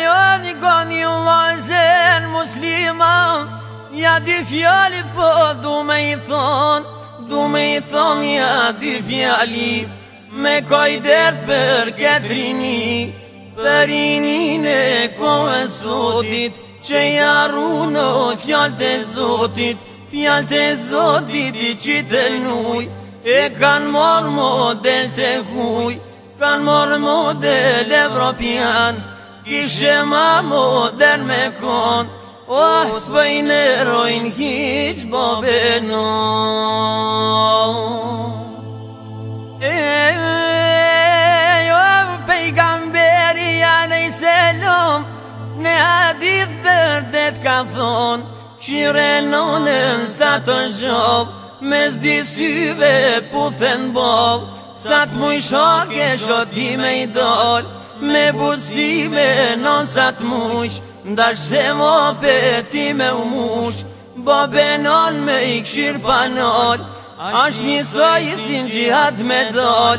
Joni goni vllazër musliman, ja dy fjali po du me i thon, ja dy fjali, me kojder për këtë rini, për rinin e kohës Zotit, që jaru në fjallë të Zotit, fjallë të Zotit i qitelnuj, e kanë morë model të huj, kanë morë model evropian, kishe ma modern me kon, oh, s'pëjnë erojnë hiq babeno. Pejgamberi alayhis salam në hadith vërtet ka thonë, qire nonën sa të zholl, mes dy syve puthen boll, sa të muj shoke shoti me i dol, me buzime non sa të mush, ndash se mope ti me u mush, babenon me i kshir panol, ashtë njësoj si në gjihad me dol,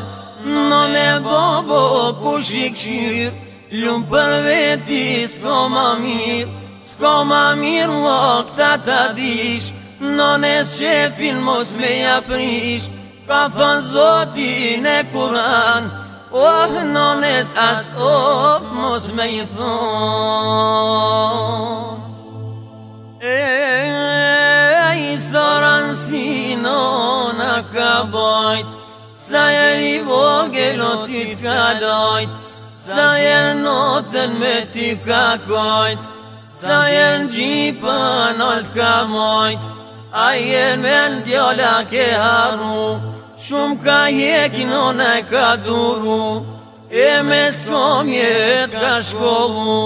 non e bobo kush i kshir, lumë për veti s'ko ma mirë lok ta ta dish, non e shefin mos me ja prish, ka thon Zotin e Kur'an, oh non e as of mos me i thon. Soran si nona ka bajt, sa jer i vogel o ty t'ka dajt, sa jer notën me ty ka kajt, sa jer në gjipën ol t'ka majt, a jer me ndjolla ke haru, shumë ka jeki nona e ka duru, e me s'komje t'ka shkollu,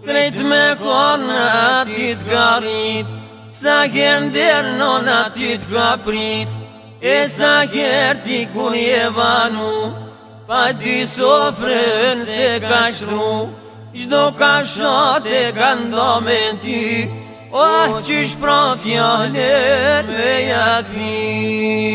krejt me korna ati t'ka rrit, sa her nder nona ty t'ka prit, e sa her ti kur je vanu, pa ty sofrën se ka shtru, gjdo ka shote ka ndome ty, oh qysh pra fjallën me jakthi.